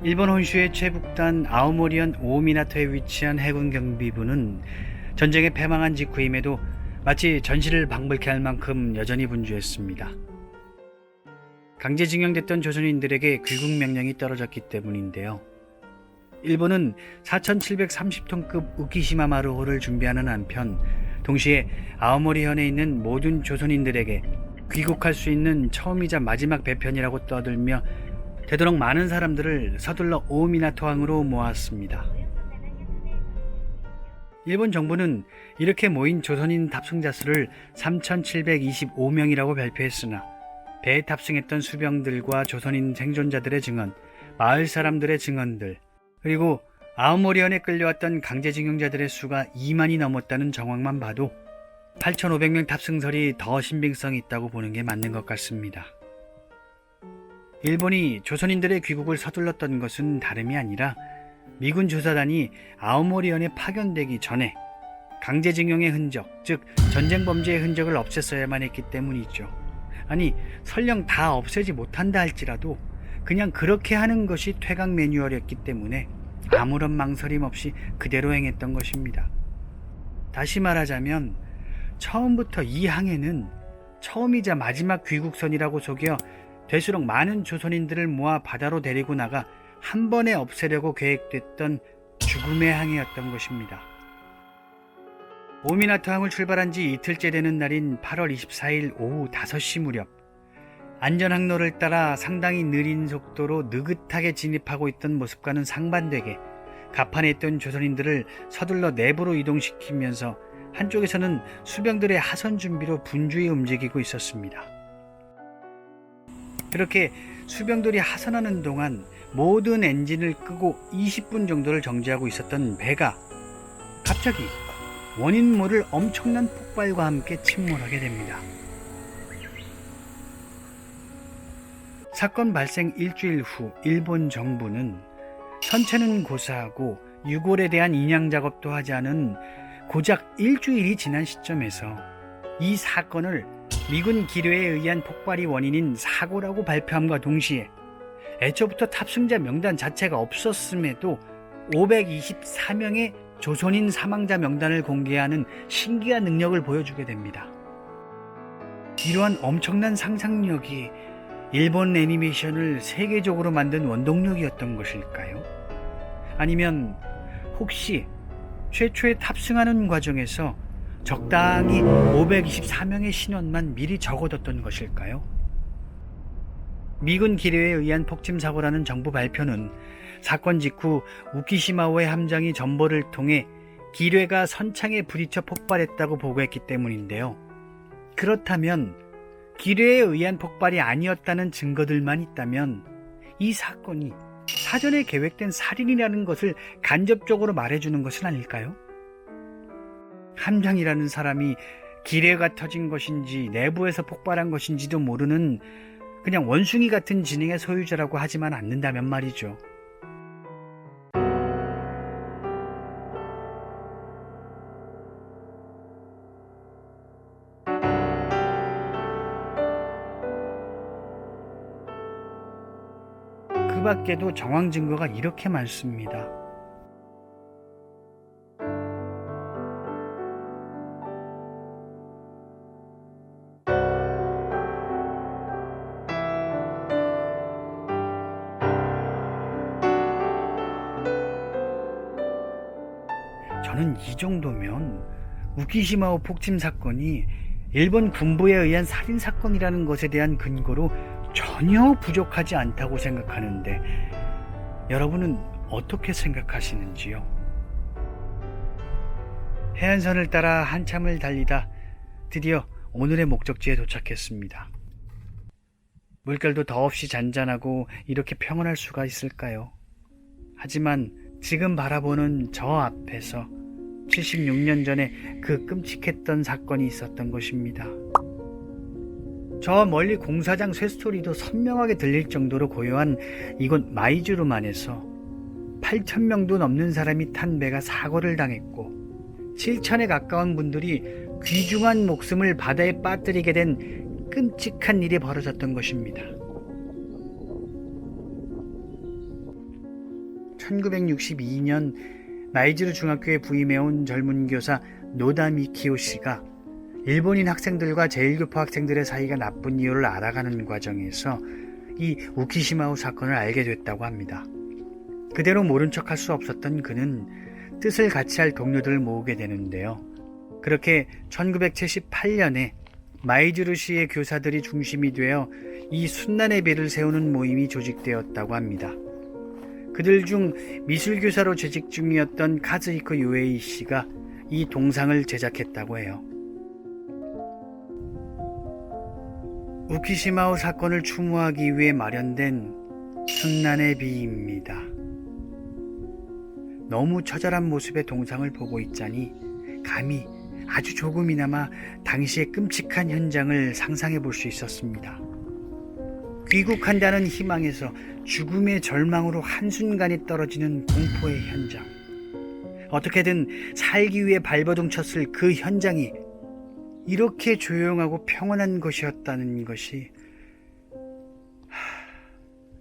일본 혼슈의 최북단 아오모리현 오미나토에 위치한 해군 경비부는 전쟁에 패망한 직후임에도 마치 전시를 방불케 할 만큼 여전히 분주했습니다. 강제징용됐던 조선인들에게 귀국 명령이 떨어졌기 때문인데요. 일본은 4,730톤급 우키시마 마루호를 준비하는 한편 동시에 아오모리현에 있는 모든 조선인들에게 귀국할 수 있는 처음이자 마지막 배편이라고 떠들며 되도록 많은 사람들을 서둘러 오미나토항으로 모았습니다. 일본 정부는 이렇게 모인 조선인 탑승자 수를 3,725명이라고 발표했으나 배에 탑승했던 수병들과 조선인 생존자들의 증언, 마을 사람들의 증언들, 그리고 아오모리현에 끌려왔던 강제징용자들의 수가 2만이 넘었다는 정황만 봐도 8,500명 탑승설이 더 신빙성이 있다고 보는 게 맞는 것 같습니다. 일본이 조선인들의 귀국을 서둘렀던 것은 다름이 아니라 미군 조사단이 아오모리현에 파견되기 전에 강제징용의 흔적, 즉 전쟁 범죄의 흔적을 없앴어야만 했기 때문이죠. 아니, 설령 다 없애지 못한다 할지라도 그냥 그렇게 하는 것이 퇴각 매뉴얼이었기 때문에 아무런 망설임 없이 그대로 행했던 것입니다. 다시 말하자면 처음부터 이 항해는 처음이자 마지막 귀국선이라고 속여 될수록 많은 조선인들을 모아 바다로 데리고 나가 한 번에 없애려고 계획됐던 죽음의 항해였던 것입니다. 오미나토항을 출발한 지 이틀째 되는 날인 8월 24일 오후 5시 무렵 안전항로를 따라 상당히 느린 속도로 느긋하게 진입하고 있던 모습과는 상반되게 갑판에 있던 조선인들을 서둘러 내부로 이동시키면서 한쪽에서는 수병들의 하선 준비로 분주히 움직이고 있었습니다. 그렇게 수병들이 하선하는 동안 모든 엔진을 끄고 20분 정도를 정지하고 있었던 배가 갑자기 원인 모를 엄청난 폭발과 함께 침몰하게 됩니다. 사건 발생 일주일 후 일본 정부는 선체는 고사하고 유골에 대한 인양 작업도 하지 않은 고작 일주일이 지난 시점에서 이 사건을 미군 기뢰에 의한 폭발이 원인인 사고라고 발표함과 동시에 애초부터 탑승자 명단 자체가 없었음에도 524명의 조선인 사망자 명단을 공개하는 신기한 능력을 보여주게 됩니다. 이러한 엄청난 상상력이 일본 애니메이션을 세계적으로 만든 원동력이었던 것일까요? 아니면 혹시 최초에 탑승하는 과정에서 적당히 524명의 신원만 미리 적어뒀던 것일까요? 미군 기뢰에 의한 폭침사고라는 정부 발표는 사건 직후 우키시마호의 함장이 전보를 통해 기뢰가 선창에 부딪혀 폭발했다고 보고했기 때문인데요. 그렇다면 기뢰에 의한 폭발이 아니었다는 증거들만 있다면 이 사건이 사전에 계획된 살인이라는 것을 간접적으로 말해주는 것은 아닐까요? 함장이라는 사람이 기뢰가 터진 것인지 내부에서 폭발한 것인지도 모르는 그냥 원숭이 같은 지능의 소유자라고 하지만 않는다면 말이죠. 그 밖에도 정황 증거가 이렇게 많습니다. 저는 이 정도면 우키시마호 폭침 사건이 일본 군부에 의한 살인 사건이라는 것에 대한 근거로 전혀 부족하지 않다고 생각하는데 여러분은 어떻게 생각하시는지요? 해안선을 따라 한참을 달리다 드디어 오늘의 목적지에 도착했습니다. 물결도 더없이 잔잔하고 이렇게 평온할 수가 있을까요? 하지만 지금 바라보는 저 앞에서 76년 전에 그 끔찍했던 사건이 있었던 것입니다. 저 멀리 공사장 쇠소리도 선명하게 들릴 정도로 고요한 이곳 마이주루만에서 8,000명도 넘는 사람이 탄 배가 사고를 당했고 7,000에 가까운 분들이 귀중한 목숨을 바다에 빠뜨리게 된 끔찍한 일이 벌어졌던 것입니다. 1962년 마이즈루 중학교에 부임해온 젊은 교사 노다 미키오 씨가 일본인 학생들과 제1교포 학생들의 사이가 나쁜 이유를 알아가는 과정에서 이 우키시마오 사건을 알게 됐다고 합니다. 그대로 모른 척할 수 없었던 그는 뜻을 같이 할 동료들을 모으게 되는데요. 그렇게 1978년에 마이즈루시의 교사들이 중심이 되어 이 순난의 배를 세우는 모임이 조직되었다고 합니다. 그들 중 미술교사로 재직 중이었던 카즈히코 요에이 씨가 이 동상을 제작했다고 해요. 우키시마오 사건을 추모하기 위해 마련된 순난의 비입니다. 너무 처절한 모습의 동상을 보고 있자니 감히 아주 조금이나마 당시의 끔찍한 현장을 상상해 볼 수 있었습니다. 귀국한다는 희망에서 죽음의 절망으로 한순간에 떨어지는 공포의 현장. 어떻게든 살기 위해 발버둥 쳤을 그 현장이 이렇게 조용하고 평온한 것이었다는 것이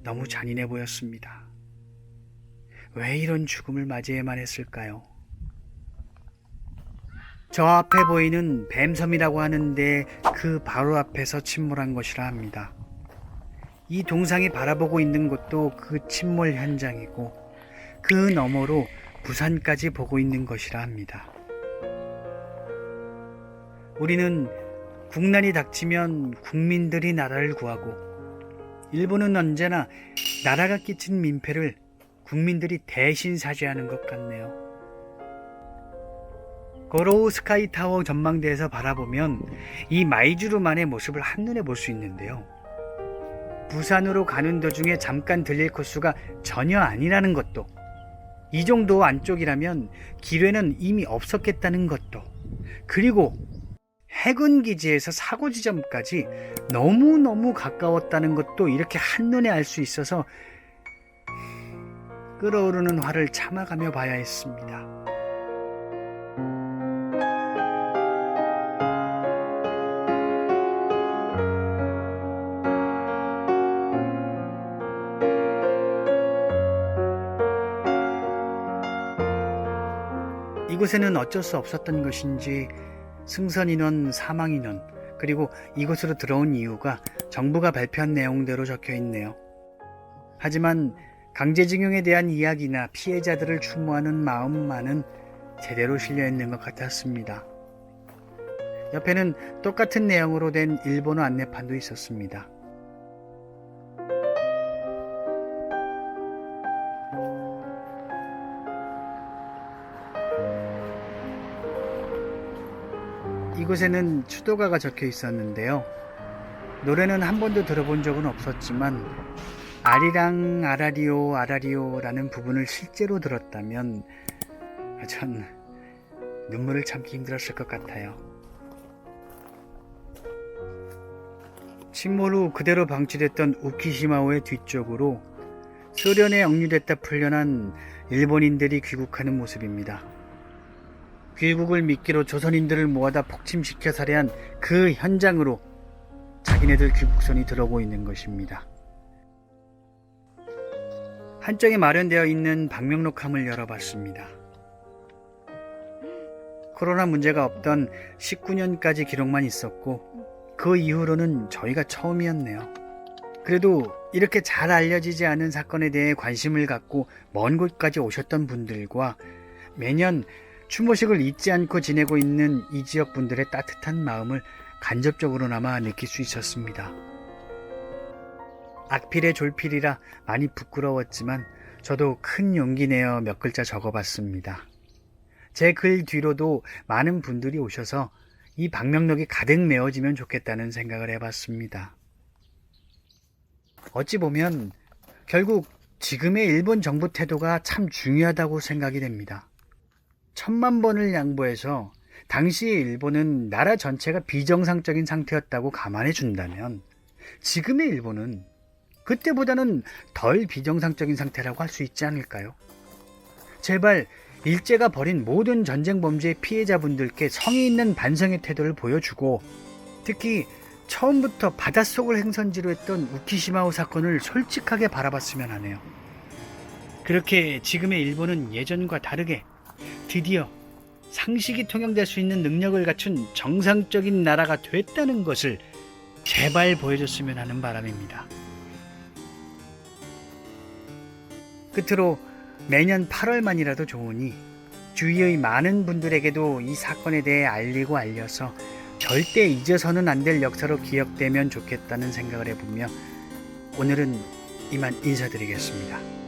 너무 잔인해 보였습니다. 왜 이런 죽음을 맞이해야만 했을까요? 저 앞에 보이는 뱀섬이라고 하는데 그 바로 앞에서 침몰한 것이라 합니다. 이 동상이 바라보고 있는 곳도 그 침몰 현장이고 그 너머로 부산까지 보고 있는 것이라 합니다. 우리는 국난이 닥치면 국민들이 나라를 구하고 일본은 언제나 나라가 끼친 민폐를 국민들이 대신 사죄하는 것 같네요. 고로우 스카이타워 전망대에서 바라보면 이 마이즈루만의 모습을 한눈에 볼 수 있는데요. 부산으로 가는 도중에 잠깐 들릴 코스가 전혀 아니라는 것도, 이 정도 안쪽이라면 길에는 이미 없었겠다는 것도, 그리고 해군 기지에서 사고 지점까지 너무너무 가까웠다는 것도 이렇게 한눈에 알 수 있어서 끓어오르는 화를 참아가며 봐야 했습니다. 이곳에는 어쩔 수 없었던 것인지 승선인원, 사망인원, 그리고 이곳으로 들어온 이유가 정부가 발표한 내용대로 적혀 있네요. 하지만 강제징용에 대한 이야기나 피해자들을 추모하는 마음만은 제대로 실려 있는 것 같았습니다. 옆에는 똑같은 내용으로 된 일본어 안내판도 있었습니다. 이곳에는 추도가가 적혀 있었는데요. 노래는 한 번도 들어본 적은 없었지만 아리랑 아라리오 아라리오라는 부분을 실제로 들었다면 전 눈물을 참기 힘들었을 것 같아요. 침몰 후 그대로 방치됐던 우키시마오의 뒤쪽으로 소련에 억류됐다 풀려난 일본인들이 귀국하는 모습입니다. 귀국을 미끼로 조선인들을 모아다 폭침시켜 살해한 그 현장으로 자기네들 귀국선이 들어오고 있는 것입니다. 한쪽에 마련되어 있는 방명록함을 열어봤습니다. 코로나 문제가 없던 19년까지 기록만 있었고 그 이후로는 저희가 처음이었네요. 그래도 이렇게 잘 알려지지 않은 사건에 대해 관심을 갖고 먼 곳까지 오셨던 분들과 매년 추모식을 잊지 않고 지내고 있는 이 지역 분들의 따뜻한 마음을 간접적으로나마 느낄 수 있었습니다. 악필의 졸필이라 많이 부끄러웠지만 저도 큰 용기 내어 몇 글자 적어봤습니다. 제 글 뒤로도 많은 분들이 오셔서 이 방명록이 가득 메워지면 좋겠다는 생각을 해봤습니다. 어찌 보면 결국 지금의 일본 정부 태도가 참 중요하다고 생각이 됩니다. 1000만 번을 양보해서 당시의 일본은 나라 전체가 비정상적인 상태였다고 감안해 준다면 지금의 일본은 그때보다는 덜 비정상적인 상태라고 할 수 있지 않을까요? 제발 일제가 벌인 모든 전쟁 범죄의 피해자분들께 성의 있는 반성의 태도를 보여주고 특히 처음부터 바닷속을 행선지로 했던 우키시마오 사건을 솔직하게 바라봤으면 하네요. 그렇게 지금의 일본은 예전과 다르게 드디어 상식이 통용될 수 있는 능력을 갖춘 정상적인 나라가 됐다는 것을 제발 보여줬으면 하는 바람입니다. 끝으로 매년 8월만이라도 좋으니 주위의 많은 분들에게도 이 사건에 대해 알리고 알려서 절대 잊어서는 안 될 역사로 기억되면 좋겠다는 생각을 해보며 오늘은 이만 인사드리겠습니다.